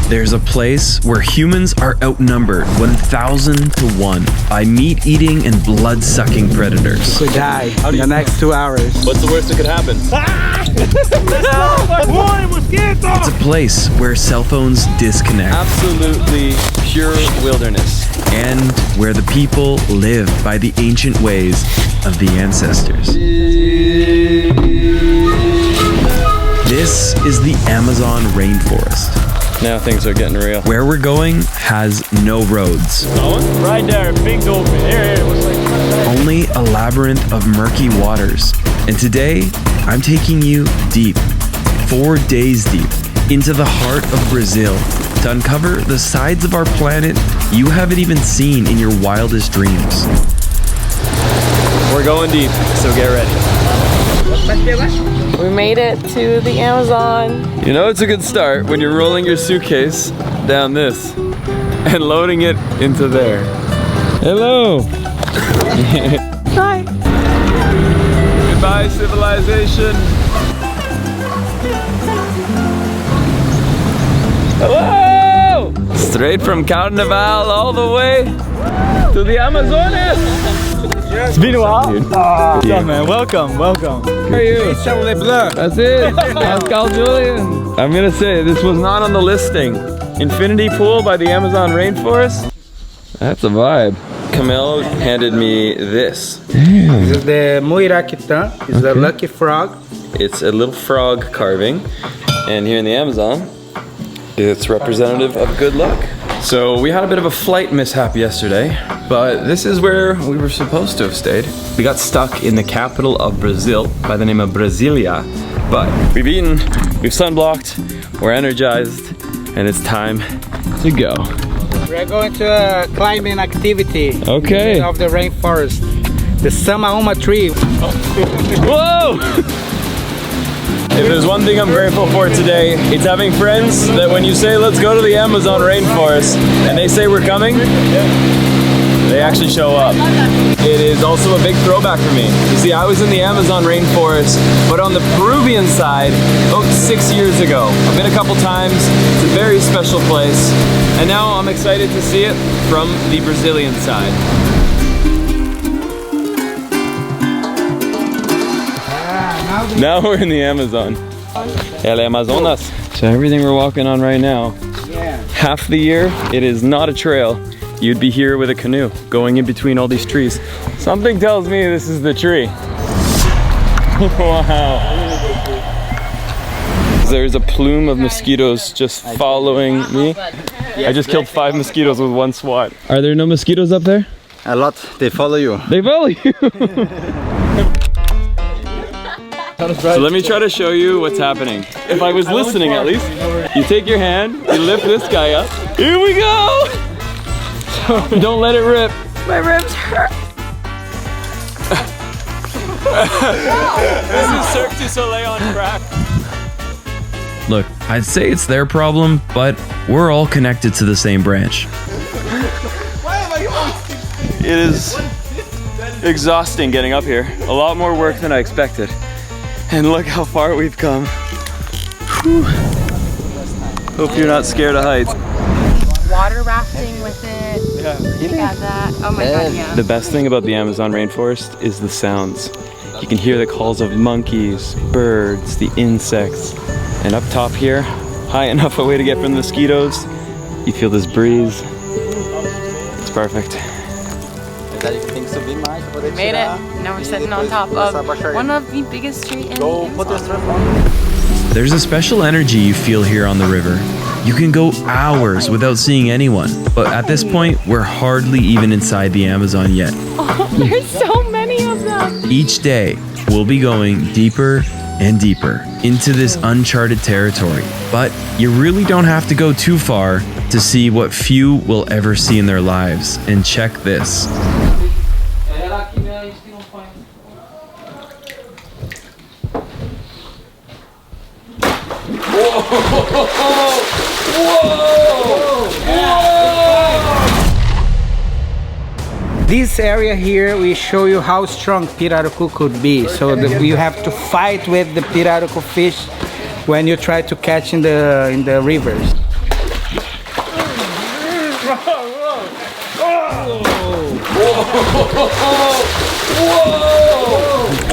There's a place where humans are outnumbered 1,000 to 1 by meat-eating and blood-sucking predators. We die in the next 2 hours. What's the worst that could happen? It's a place where cell phones disconnect. Absolutely pure wilderness. And where the people live by the ancient ways of the ancestors. This is the Amazon rainforest. Now things are getting real. Where we're going has no roads. Right there, big dolphin. Here, Only a labyrinth of murky waters. And today, I'm taking you deep, 4 days deep, into the heart of Brazil to uncover the sides of our planet you haven't even seen in your wildest dreams. We're going deep, so get ready. We made it to the Amazon. You know it's a good start when you're rolling your suitcase down this and loading it into there. Hello! Hi. Goodbye, civilization. Hello! Straight from 𝗏𝗏𝗧𝗏𝗏𝗏 all the way to the Amazonas. It's been a while. What's up, man? Welcome. How are you? Christian LeBlanc. That's it. Pascal Julian. I'm gonna say this was not on the listing. Infinity pool by the Amazon rainforest. That's a vibe. Camille handed me this. This is the 𝗦𝗨𝗥𝗡𝗢𝗢. It's a lucky frog. It's a little frog carving, and here in the Amazon, it's representative of good luck. So we had a bit of a flight mishap yesterday, but this is where we were supposed to have stayed. We got stuck in the capital of Brazil by the name of Brasilia, but we've eaten, we've sunblocked, we're energized, and it's time to go. We are going to a climbing activity. Okay. Of the rainforest. The 𝗧𝗨𝗥𝗡𝗦 tree. Whoa! If there's one thing I'm grateful for today, it's having friends that when you say, let's go to the Amazon rainforest, and they say we're coming, they actually show up. It is also a big throwback for me. You see, I was in the Amazon rainforest, but on the Peruvian side, about 6 years ago. I've been a couple times, it's a very special place, and now I'm excited to see it from the Brazilian side. Now we're in the Amazon. El Amazonas. So everything we're walking on right now, half the year, it is not a trail. You'd be here with a canoe, going in between all these trees. Something tells me this is the tree. Wow. There's a plume of mosquitoes just following me. I just killed 5 mosquitoes with one swat. Are there no mosquitoes up there? A lot. They follow you. They follow you! So let me try to show you what's happening. If I was listening at least, you take your hand, you lift this guy up. Here we go! Don't let it rip. My ribs hurt. This is Cirque du Soleil on crack. Look, I'd say it's their problem, but we're all connected to the same branch. It is exhausting getting up here. A lot more work than I expected. And look how far we've come. Whew. Hope you're not scared of heights. Water rafting with it. We got that. Oh my god, yeah. The best thing about the Amazon rainforest is the sounds. You can hear the calls of monkeys, birds, the insects. And up top here, high enough away to get from the mosquitoes, you feel this breeze. It's perfect. We made it. Now we're sitting on top of one of the biggest trees in the Amazon. There's a special energy you feel here on the river. You can go hours without seeing anyone, but at this point, we're hardly even inside the Amazon yet. Oh, there's so many of them. Each day, we'll be going deeper and deeper into this uncharted territory. But you really don't have to go too far to see what few will ever see in their lives. And check this. This area here, we show you how strong pirarucu could be. So you have to fight with the pirarucu fish when you try to catch in the rivers.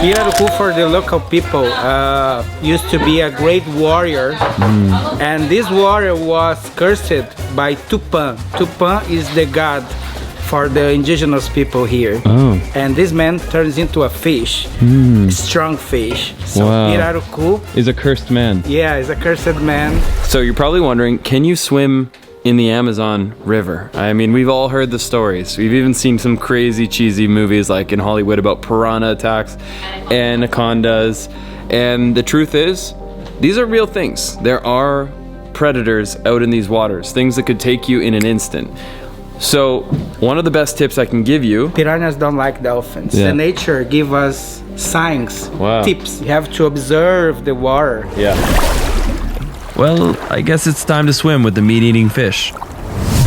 Pirarucu, for the local people, used to be a great warrior, and this warrior was cursed by 𝗏𝗏𝗘𝗢𝗏. 𝗏𝗏𝗘𝗢𝗏 is the god for the indigenous people here. And this man turns into a fish, strong fish. So Pirarucu is a cursed man. Yeah, is a cursed man. So you're probably wondering, can you swim in the Amazon River? I mean, we've all heard the stories. We've even seen some crazy cheesy movies like in Hollywood about piranha attacks, anacondas. And the truth is, these are real things. There are predators out in these waters, things that could take you in an instant. So one of the best tips I can give you... Piranhas don't like dolphins. Yeah. The nature give us signs, Wow. tips. You have to observe the water. Yeah. Well, I guess it's time to swim with the meat-eating fish.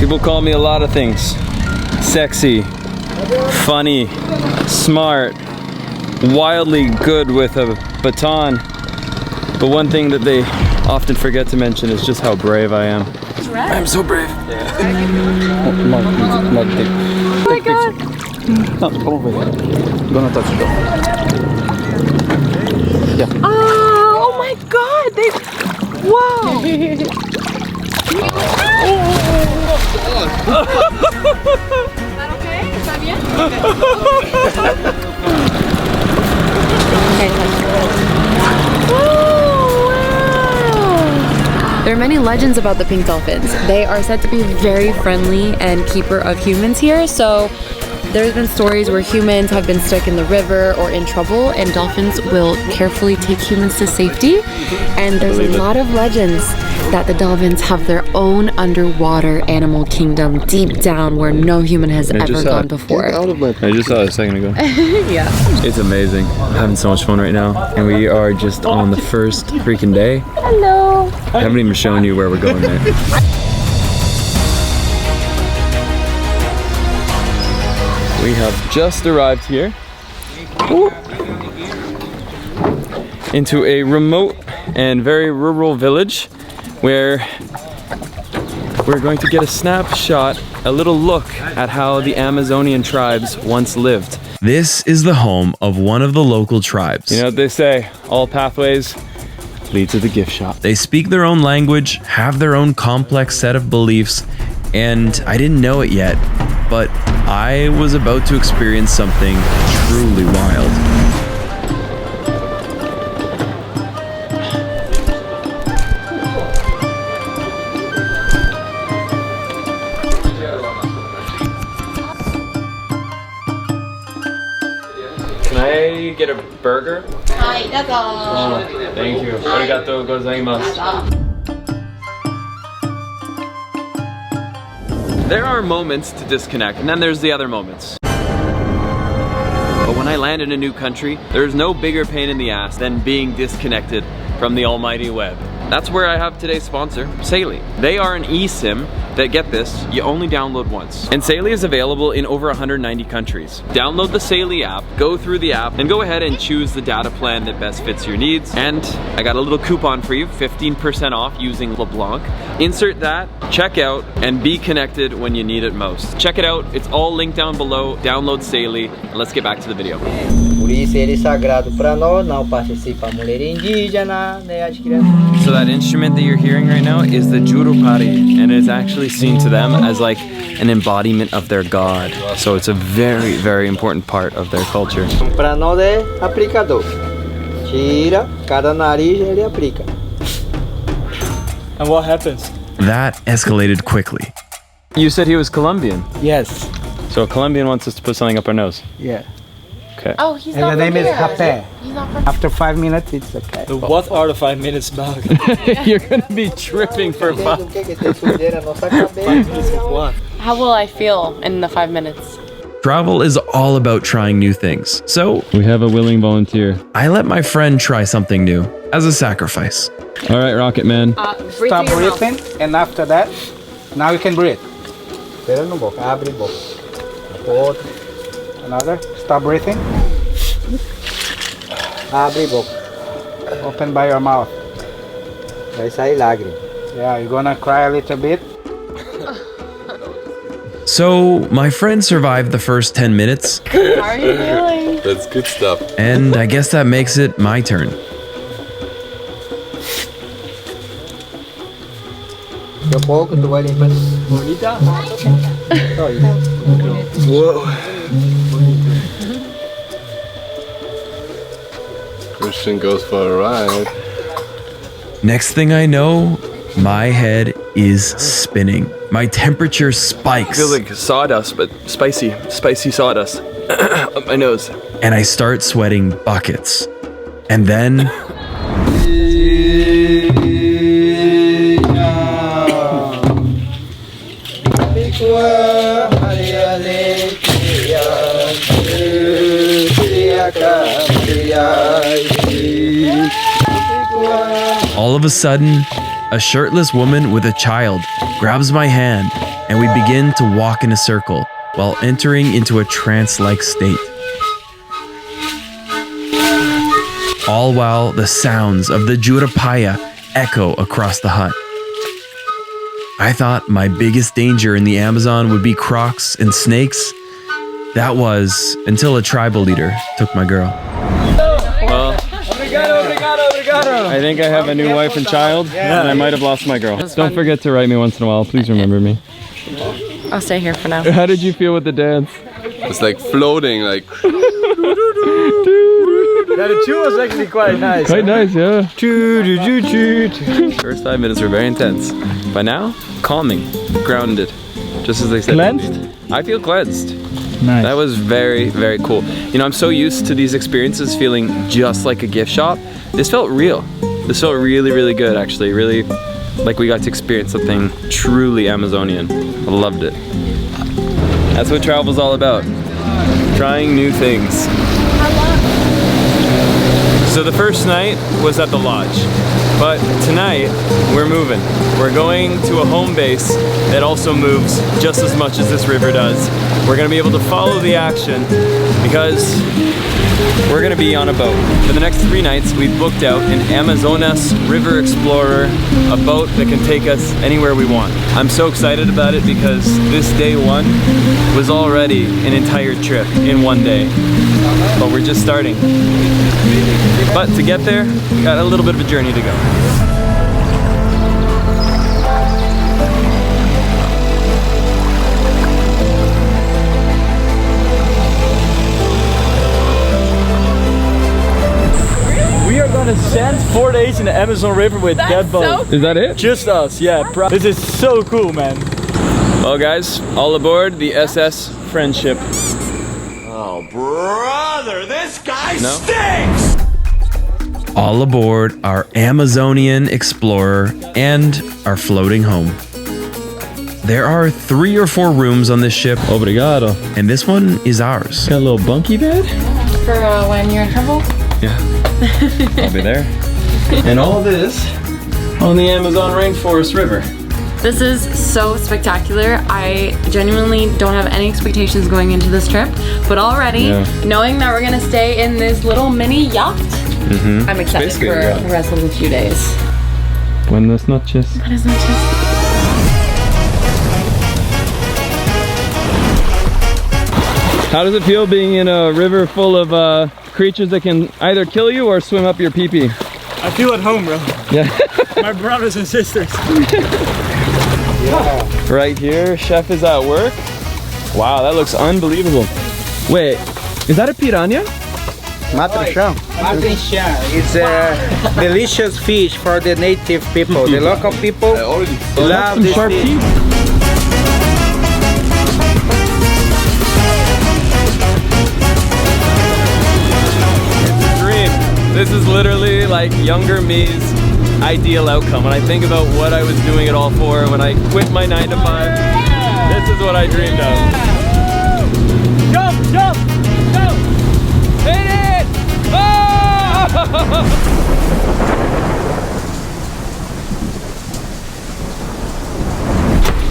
People call me a lot of things. Sexy, funny, smart, wildly good with a baton. But one thing that they often forget to mention is just how brave I am. I'm so brave. Oh my god! Oh my god! They... Wow! Is that okay? Is that bien? There are many legends about the pink dolphins. They are said to be very friendly and keeper of humans here, so there's been stories where humans have been stuck in the river or in trouble and dolphins will carefully take humans to safety. And there's a lot of legends that the dolphins have their own underwater animal kingdom deep down where no human has ever gone before. I just saw it a second ago. Yeah. It's amazing. I'm having so much fun right now. And we are just on the first freaking day. Hello. I haven't even shown you where we're going yet. We have just arrived here into a remote and very rural village where we're going to get a snapshot, a little look at how the Amazonian tribes once lived. This is the home of one of the local tribes. You know what they say, all pathways lead to the gift shop. They speak their own language, have their own complex set of beliefs, and I didn't know it yet, but I was about to experience something truly wild. Can I get a burger? Thank you. Arigatou gozaimasu. There are moments to disconnect, and then there's the other moments. But when I land in a new country, there's no bigger pain in the ass than being disconnected from the almighty web. That's where I have today's sponsor, 𝗧𝗨𝗥𝗡𝗦. They are an eSIM that, get this, you only download once. And 𝗧𝗨𝗥𝗡𝗦 is available in over 190 countries. Download the 𝗧𝗨𝗥𝗡𝗦 app, go through the app, and go ahead and choose the data plan that best fits your needs. And I got a little coupon for you, 15% off using LeBlanc. Insert that, check out, and be connected when you need it most. Check it out, it's all linked down below. Download 𝗧𝗨𝗥𝗡𝗦, and let's get back to the video. Por isso ele é sagrado para nós, não participa a mulher indígena, nem as crianças. So that instrument that you're hearing right now is the 𝗬𝗏𝗏𝗏𝗏, and it's actually seen to them as like an embodiment of their god. So it's a very, very important part of their culture. Para nós é aplicador. Tira, cada nariz ele aplica. And what happens? That escalated quickly. You said he was Colombian. Yes. So a Colombian wants us to put something up our nose. Yeah. Okay. Oh, he's And not the name from is here, 𝗏𝗏𝗏𝗏. He's not from After 5 minutes, it's okay. What are the 5 minutes back? You're gonna be tripping for O fun. que que tem sujeira na nossa cabeça? What? How will I feel in the 5 minutes? Travel is all about trying new things, so We have a willing volunteer. I let my friend try something new as a sacrifice. All right, Rocket Man. Breathe Stop through your mouth. breathing, and after that, now you can breathe. Espera no boca, abre boca. Outro, Another. Stop breathing. abre boca. Open by your mouth. Vai sair lágrima. Yeah, you're gonna cry a little bit. So my friend survived the first 10 minutes. How are you feeling? That's good stuff. And I guess that makes it my turn. Daqui a pouco tu vai limpar. Bonita? Whoa. Christian goes for a ride. Next thing I know, my head is spinning. My temperature spikes. Feels like sawdust, but spicy sawdust up my nose. And I start sweating buckets. And then all of a sudden, a shirtless woman with a child grabs my hand and we begin to walk in a circle while entering into a trance-like state. All while the sounds of the 𝗧𝗦𝗧𝗦𝗦𝗧 echo across the hut. I thought my biggest danger in the Amazon would be crocs and snakes. That was until a tribal leader took my girl. Well, I think I have a new wife and child, and I might have lost my girl. Don't forget to write me once in a while. Please remember me. I'll stay here for now. How did you feel with the dance? It's like floating, like. Yeah, the tune was actually quite nice. Quite nice, yeah. First 5 minutes were very intense. By now, calming, grounded, just as they said. Cleansed? I feel cleansed. Nice. That was very, very cool. You know, I'm so used to these experiences feeling just like a gift shop. This felt real. This felt really, really good, actually. Really, like we got to experience something truly Amazonian. I loved it. That's what travel's all about. Trying new things. So the first night was at the lodge, but tonight we're moving. We're going to a home base that also moves just as much as this river does. We're gonna be able to follow the action because we're gonna be on a boat. For the next 3 nights, we've booked out an Amazonas River Explorer, a boat that can take us anywhere we want. I'm so excited about it because this day 1 was already an entire trip in 1 day. But we're just starting. But to get there, we got a little bit of a journey to go. We are gonna spend 4 days in the Amazon River with that boat. so Is that it? Just us, yeah. This is so cool, man. Well guys, all aboard the SS Friendship. Oh, brother, this guy No? stinks! All aboard our Amazonian Explorer and our floating home. There are 3 or 4 rooms on this ship, Obrigado. and this one is ours. Got a little bunky bed? For when you're in trouble? Yeah. I'll be there. And all this on the Amazon Rainforest River. This is so spectacular. I genuinely don't have any expectations going into this trip, but already, knowing that we're gonna stay in this little mini yacht, I'm excited Basically, for yeah. the rest of the few days. Buenas noches. Buenas noches. How does it feel being in a river full of creatures that can either kill you or swim up your pee-pee? I feel at home, bro. Yeah. My brothers and sisters. Right here, chef is at work. Wow, that looks unbelievable. Wait, is that a piranha? Matrixão. Matrixão. It's a delicious fish for the native people. The local people love Some this sharp fish. teeth. This is literally like younger me's ideal outcome. When I think about what I was doing it all for, when I quit my 9 to 5, this is what I dreamed of. Jump, jump, jump! Hit it! Oh!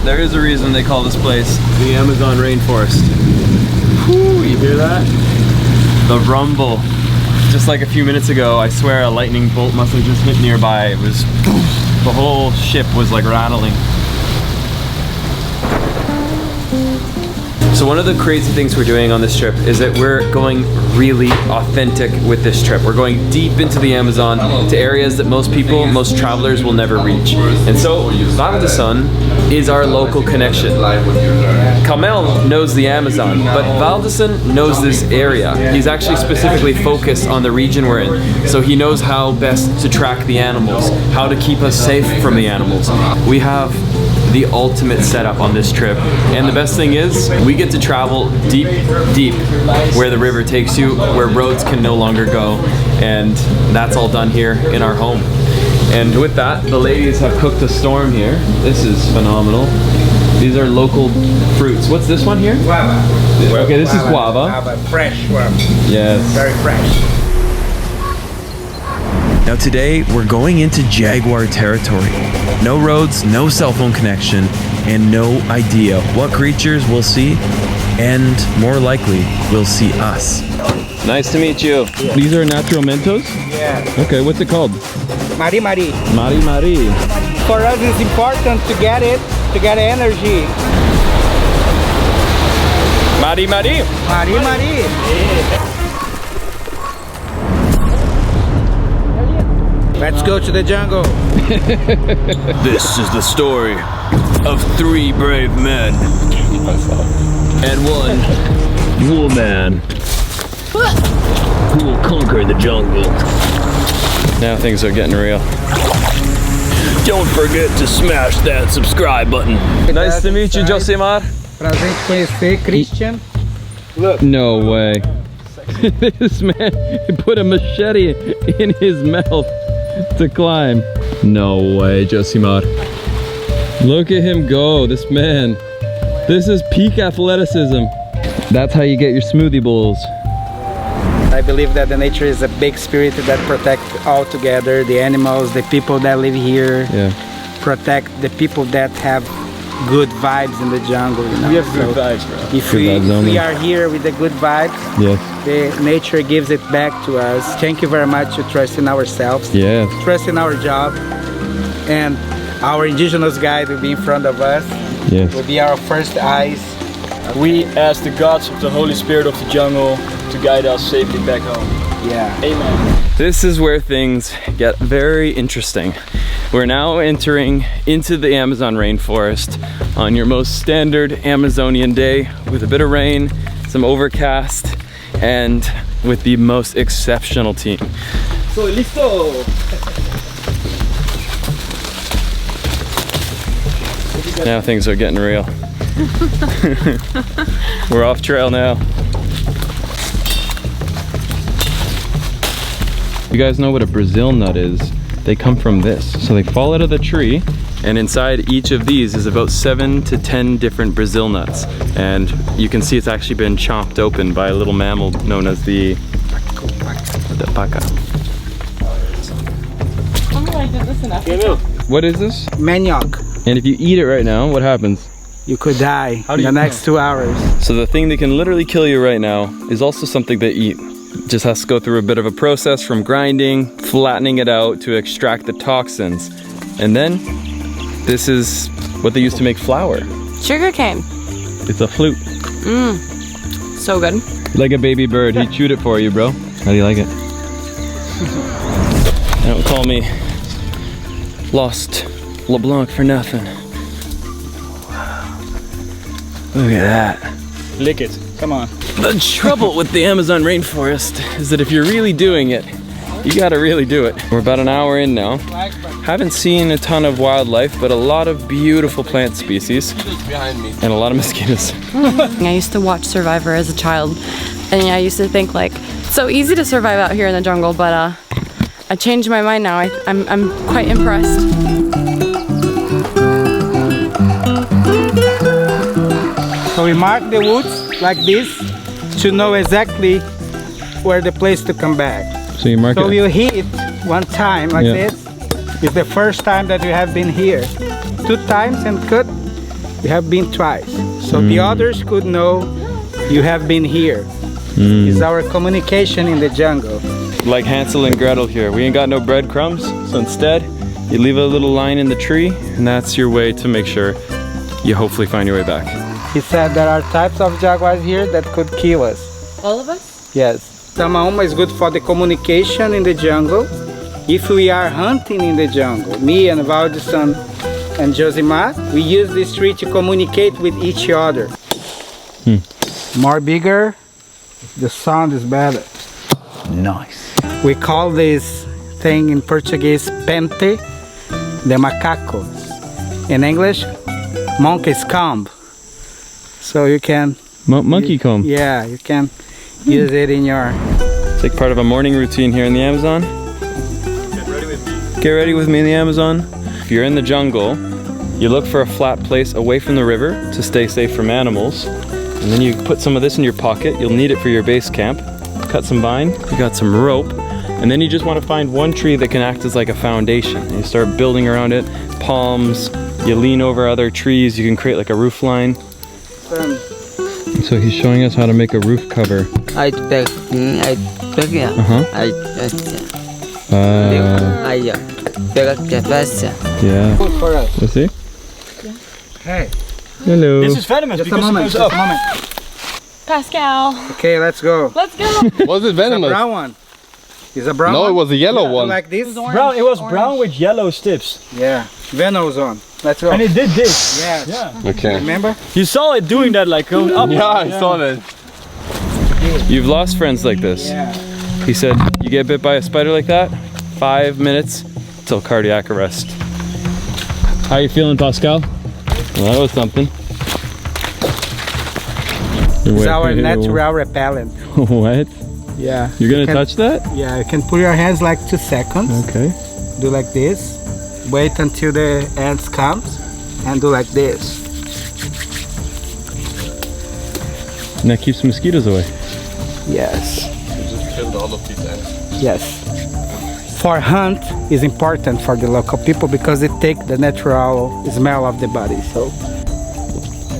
There is a reason they call this place the Amazon Rainforest. Whew, you hear that? The rumble. Just like a few minutes ago, I swear a lightning bolt must have just hit nearby. It was, the whole ship was like rattling. So one of the crazy things we're doing on this trip is that we're going really authentic with this trip. We're going deep into the Amazon to areas that most people, most travelers will never reach. And so 𝗦𝗨𝗕𝗦𝗖𝗥𝗓𝗕𝗘 is our local connection. 𝗦𝗨𝗕𝗦𝗕 knows the Amazon, but 𝗦𝗨𝗕𝗦𝗕 knows this area. He's actually specifically focused on the region we're in. So he knows how best to track the animals, how to keep us safe from the animals. We have the ultimate setup on this trip, and the best thing is we get to travel deep where the river takes you, where roads can no longer go, and that's all done here in our home. And with that, the ladies have cooked a storm here. This is phenomenal. These are local fruits. What's this one here? Guava. Okay, this is guava. Guava, fresh guava. Yes. Very fresh. Now today, we're going into Jaguar Territory. No roads, no cell phone connection, and no idea what creatures we'll see, and more likely, will see us. Nice to meet you. Yeah. These are natural Mentos? Yeah. Okay, what's it called? 𝗦𝗨𝗕𝗦𝗖𝗥𝗓𝗙. 𝗦𝗨𝗦𝗕𝗦𝗙. For us, it's important to get it, to get energy. 𝗦𝗨𝗦𝗕𝗦𝗦. 𝗦𝗨𝗦𝗦𝗦. Let's go to the jungle. This is the story of 3 brave men and 1 woman who will conquer the jungle. Now things are getting real. Don't forget to smash that subscribe button. Nice to meet you, 𝗏𝗧𝗧𝗦𝗧𝗏𝗧. Pra gente conhecer Christian. No way. This man put a machete in his mouth to climb. No way, 𝗏𝗧𝗧𝗦𝗧. Look at him go, this man. This is peak athleticism. That's how you get your smoothie bowls. I believe that the nature is a big spirit that protects all together, the animals, the people that live here, Yeah. protect the people that have good vibes in the jungle. You know? We have good vibes, bro. If Good vibes we only. are here with the good vibes, Yes. the nature gives it back to us. Thank you very much to trust in ourselves, Yes. trust in our job, and our indigenous guide will be in front of us, Yes. will be our first eyes. We ask the gods of the Holy Spirit of the jungle to guide us safely back home. Yeah. Amen. This is where things get very interesting. We're now entering into the Amazon rainforest on your most standard Amazonian day with a bit of rain, some overcast, and with the most exceptional team. So, listo! Now things are getting real. We're off trail now. You guys know what a Brazil nut is? They come from this. So they fall out of the tree, and inside each of these is about 7 to 10 different Brazil nuts. And you can see it's actually been chomped open by a little mammal known as the paca. What is this? Manioc. And if you eat it right now, what happens? You could die in do the you next 2 hours. So the thing that can literally kill you right now is also something they eat. It just has to go through a bit of a process from grinding, flattening it out to extract the toxins. And then this is what they use to make flour. Sugarcane. It's a flute. So good. Like a baby bird. He chewed it for you, bro. How do you like it? Don't call me Lost LeBlanc for nothing. Look at that. Lick it. Come on. The trouble with the Amazon rainforest is that if you're really doing it, you gotta really do it. We're about an hour in now. Haven't seen a ton of wildlife, but a lot of beautiful plant species. And a lot of mosquitoes. I used to watch Survivor as a child, and I used to think like, it's so easy to survive out here in the jungle, but I changed my mind now. I'm quite impressed. So we mark the woods like this to know exactly where the place to come back. So you mark So it. we'll hit one time like Yeah. this. It's the first time that you have been here. 2 times and cut, you have been twice. So the others could know you have been here. It's our communication in the jungle. Like Hansel and Gretel here. We ain't got no breadcrumbs, so instead, you leave a little line in the tree, and that's your way to make sure you hopefully find your way back. He said there are types of jaguars here that could kill us. All of us? Yes. 𝗏𝗏𝗧𝗏𝗦𝗓 is good for the communication in the jungle. If we are hunting in the jungle, me and 𝗏𝗏𝗧𝗏𝗏𝗦𝗓 and 𝗧𝗏𝗧𝗏𝗏𝗏, we use this tree to communicate with each other. More bigger, the sound is better. Nice. We call this thing in Portuguese 𝗡𝗢𝗧𝗏𝗏𝗧𝗏𝗏𝗏, the macaco. In English, monkey's comb. So you can... Monkey comb. Yeah, you can use it in your... It's like part of a morning routine here in the Amazon. Get ready with me. Get ready with me in the Amazon. If you're in the jungle, you look for a flat place away from the river to stay safe from animals. And then you put some of this in your pocket. You'll need it for your base camp. Cut some vine, you got some rope. And then you just want to find one tree that can act as like a foundation. And you start building around it. Palms, you lean over other trees, you can create like a roof line. So he's showing us how to make a roof cover. I take yeah. Yeah. Good for us. Let's see. Hey. Hello. This is venomous Just a because moment, it goes just up. a moment. Pascal, Okay, let's go. let's go. Was it It's a venomous? brown one. Is a brown No, one? it was a yellow Do one. like this? Brown. It was brown with yellow tips, Yeah. Venom's on. Let's go. and it did this. Yes. Yeah. Okay. Remember? You saw it doing that, like going up. Yeah, I saw that. You've lost friends like this. Yeah. He said, you get bit by a spider like that, 5 minutes till cardiac arrest. How you feeling, Pascal? Well, that was something. It's our natural repellent. What? Yeah. You're gonna You can- touch that? Yeah, you can put your hands like 2 seconds. Okay. Do like this. Wait until the ants comes and do like this. And that keeps mosquitoes away. Yes. Just killed all of these ants. Yes. For hunt is important for the local people because it take the natural smell of the body. So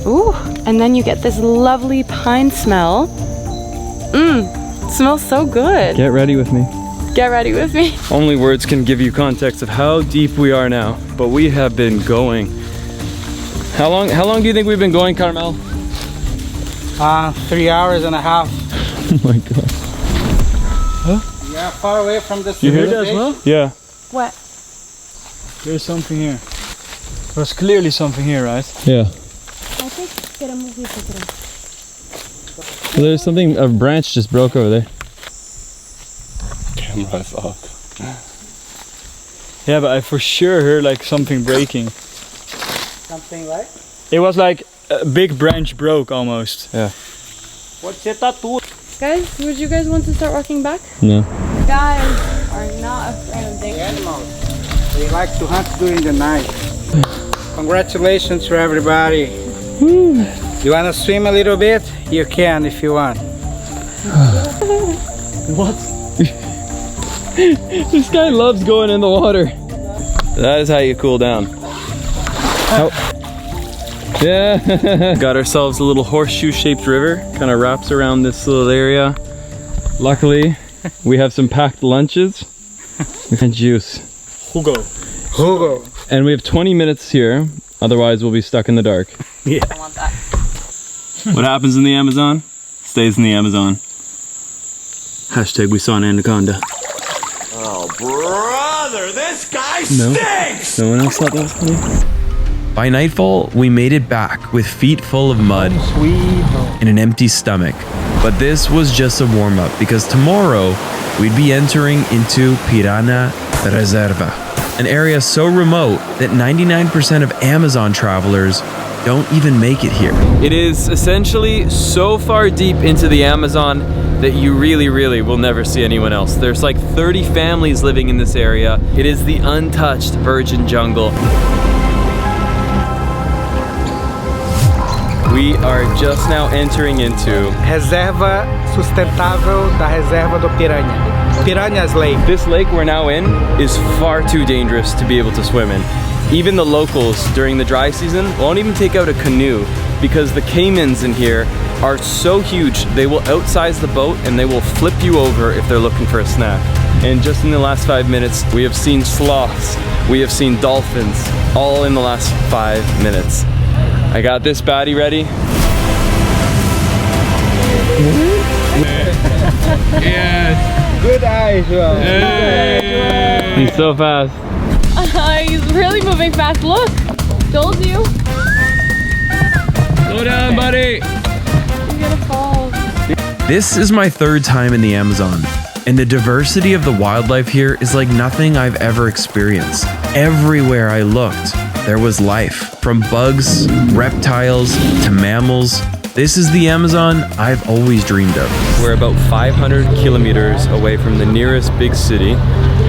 Ooh, and then you get this lovely pine smell. Smells so good. Get ready with me. Get ready with me. Only words can give you context of how deep we are now, but we have been going. How long do you think we've been going, Carmel? 3 hours and a half. Oh my god. We are far away from the You hear that as well? Yeah. What? There's something here. There's clearly something here, right? Yeah. Well, there's something, a branch just broke over there. Camera is off. Yeah, but I for sure heard like something breaking. Something like? It was like a big branch broke almost. Yeah. Guys, would you guys want to start walking back? No. Guys are not afraid of The animals. They like to hunt during the night. Congratulations to everybody. You want to swim a little bit? You can if you want. What? This guy loves going in the water. That is how you cool down. Oh. Yeah. Got ourselves a little horseshoe-shaped river. Kind of wraps around this little area. Luckily, we have some packed lunches and juice. Hugo. And we have 20 minutes here. Otherwise, we'll be stuck in the dark. Yeah. I want that. What happens in the Amazon stays in the Amazon. Hashtag we saw an anaconda. Oh, brother, this guy stinks! No one else thought that was funny? By nightfall, we made it back with feet full of mud and an empty stomach. But this was just a warm-up because tomorrow we'd be entering into Piranha Reserva, an area so remote that 99% of Amazon travelers don't even make it here. It is essentially so far deep into the Amazon that you really will never see anyone else. There's like 30 families living in this area. It is the untouched virgin jungle. We are just now entering into Reserva sustentável da Reserva do Piranha. Piranha's Lake. this lake we're now in is far too dangerous to be able to swim in. Even the locals during the dry season won't even take out a canoe because the caimans in here are so huge they will outsize the boat and they will flip you over if they're looking for a snack. And just in the last 5 minutes we have seen sloths, we have seen dolphins, all in the last 5 minutes. I got this baddie ready. Yes. Good eyes, João. Hey. He's so fast. He's really moving fast. Look, told you. Slow down, buddy. He's gonna fall. This is my third time in the Amazon, and the diversity of the wildlife here is like nothing I've ever experienced. Everywhere I looked, there was life, from bugs, reptiles, to mammals. This is the Amazon I've always dreamed of. We're about 500 kilometers away from the nearest big city,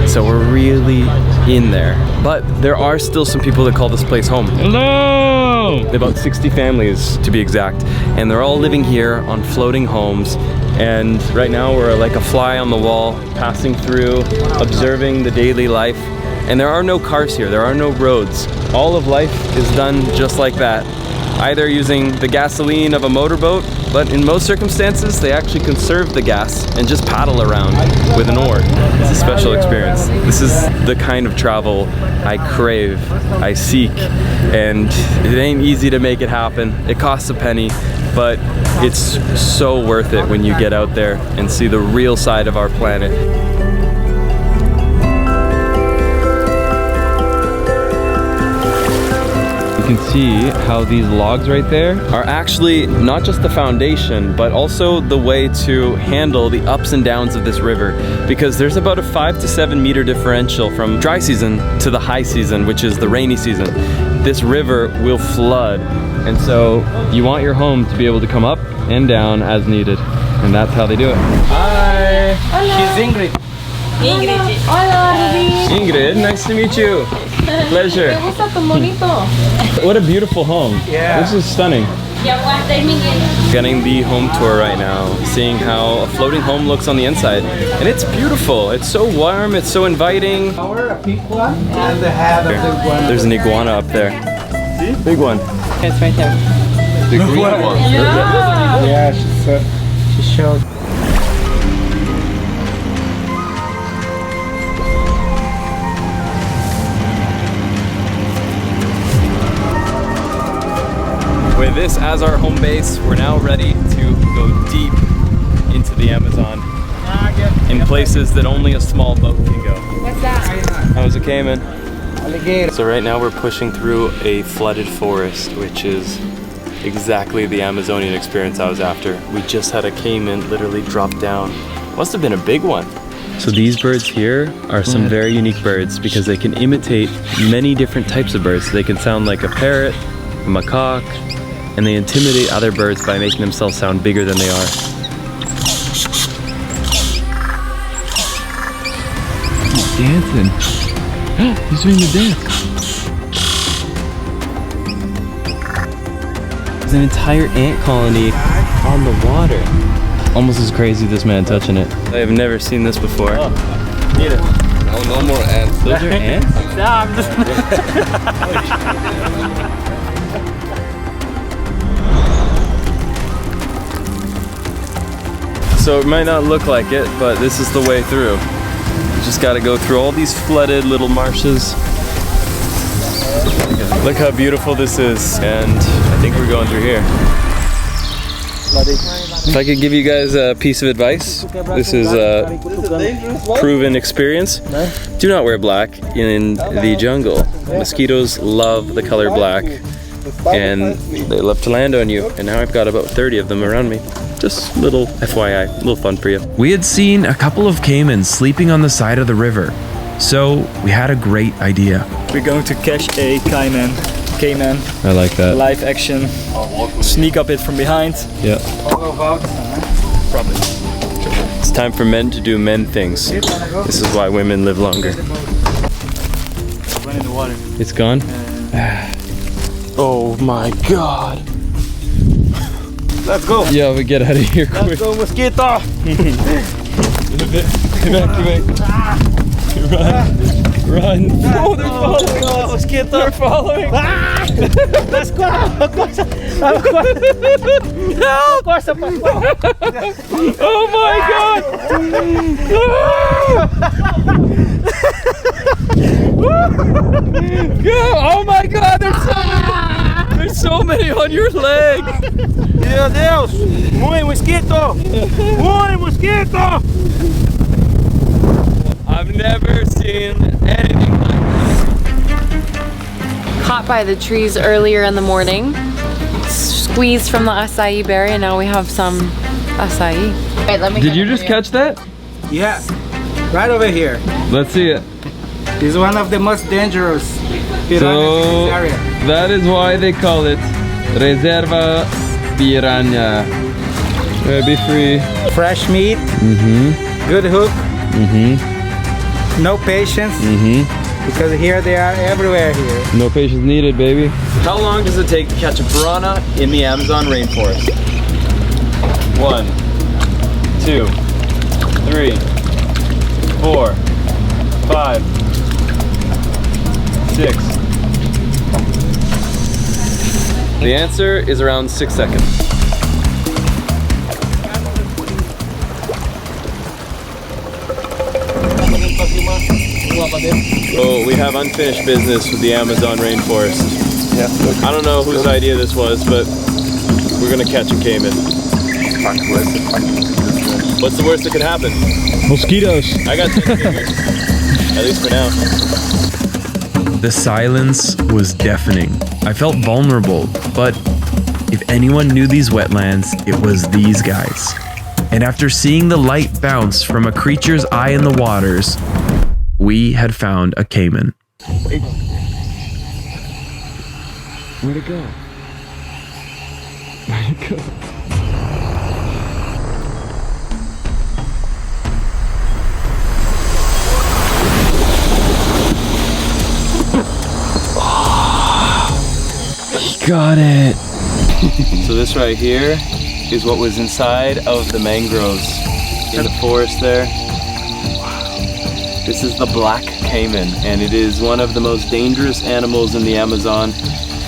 so we're really in there. But there are still some people that call this place home. Hello! About 60 families to be exact, and they're all living here on floating homes. And right now we're like a fly on the wall, passing through, observing the daily life. And there are no cars here, there are no roads. All of life is done just like that. Either using the gasoline of a motorboat, but in most circumstances, they actually conserve the gas and just paddle around with an oar. It's a special experience. This is the kind of travel I crave, I seek, and it ain't easy to make it happen. It costs a penny, but it's so worth it when you get out there and see the real side of our planet. You can see how these logs right there are actually not just the foundation, but also the way to handle the ups and downs of this river, because there's about a 5 to 7 meter differential from dry season to the high season, which is the rainy season. This river will flood, and so you want your home to be able to come up and down as needed, and that's how they do it. Hi! She's Ingrid. Ingrid. Hola, Ruby. Ingrid, nice to meet you. Pleasure. Me gusta tu monito. What a beautiful home. Yeah. This is stunning. Getting the home tour right now, seeing how a floating home looks on the inside. And it's beautiful. It's so warm, it's so inviting. A pink one and the head of the iguana. There's an iguana up there. See? Big one. It's right there. The green one. Yeah, she showed. With this as our home base, we're now ready to go deep into the Amazon in places that only a small boat can go. What's that? How's it, Cayman? Alligator. So right now we're pushing through a flooded forest, which is exactly the Amazonian experience I was after. We just had a cayman literally drop down. Must have been a big one. So these birds here are some very unique birds because they can imitate many different types of birds. They can sound like a parrot, a macaque, and they intimidate other birds by making themselves sound bigger than they are. He's dancing. He's doing the dance. There's an entire ant colony on the water. Almost as crazy as this man touching it. I have never seen this before. No more ants. Those are ants? No, I'm just... So it might not look like it, but this is the way through. You just gotta go through all these flooded little marshes. Look how beautiful this is, and I think we're going through here. If I could give you guys a piece of advice, this is a proven experience. Do not wear black in the jungle. Mosquitoes love the color black, and they love to land on you. And now I've got about 30 of them around me. Just little FYI, a little fun for you. We had seen a couple of caimans sleeping on the side of the river, so we had a great idea. We're going to catch a cayman. I like that. Live action. Sneak up it from behind. Yeah. It's time for men to do men things. This is why women live longer. Run in the water. It's gone? Oh my god. Let's go. Yeah, we get out of here quick. Let's go, mosquito. Run. Oh, they're following us. Mosquito. They're following. Let's go! No! Oh my god! Oh my god, they're so so many on your leg. Meu Deus! Muy mosquito! Muy mosquito! I've never seen anything like Caught by the trees earlier in the morning. Squeezed from the acai berry, and now we have some acai. Wait, let me Did you just catch that? Yeah, right over here. Let's see it. It's one of the most dangerous piranhas So in this area. that is why they call it Reserva Piranha. Be free. Fresh meat, good hook, no patience, because here they are everywhere here. No patience needed, baby. How long does it take to catch a piranha in the Amazon rainforest? 1, 2, 3, 4, 5, 6. The answer is around 6 seconds. So we have unfinished business with the Amazon rainforest. I don't know whose idea this was, but we're gonna catch a caiman. What's the worst that could happen? Mosquitoes. I got 10 fingers. At least for now. The silence was deafening. I felt vulnerable, but if anyone knew these wetlands, it was these guys. And after seeing the light bounce from a creature's eye in the waters, we had found a caiman. Where'd it go? Where'd it go? Got it. So this right here is what was inside of the mangroves in the forest there. This is the Black Cayman, and it is one of the most dangerous animals in the Amazon,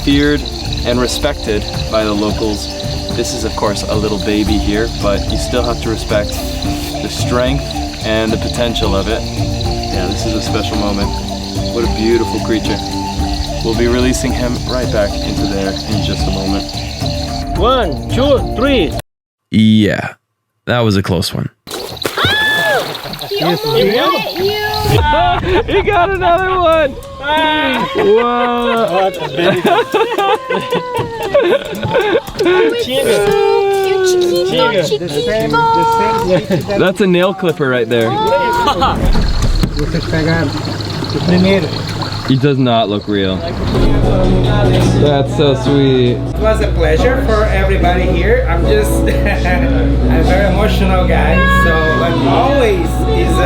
feared and respected by the locals. This is of course a little baby here, but you still have to respect the strength and the potential of it. Yeah, this is a special moment. What a beautiful creature. We'll be releasing him right back into there in just a moment. 1, 2, 3. Yeah, that was a close one. He got another one! Whoa! That's a nail clipper right there. He does not look real. That's so sweet. It was a pleasure for everybody here. I'm just, I'm a very emotional guy, so but always is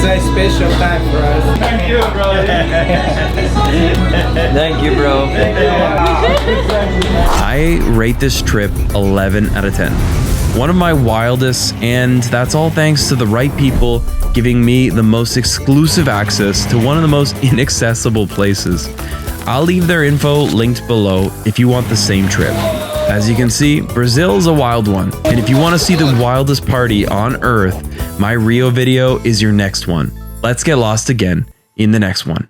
a special time for us. Thank you, bro. Thank you, bro. I rate this trip 11 out of 10. One of my wildest, and that's all thanks to the right people giving me the most exclusive access to one of the most inaccessible places. I'll leave their info linked below if you want the same trip. As you can see, Brazil's a wild one, and if you want to see the wildest party on Earth, my Rio video is your next one. Let's get lost again in the next one.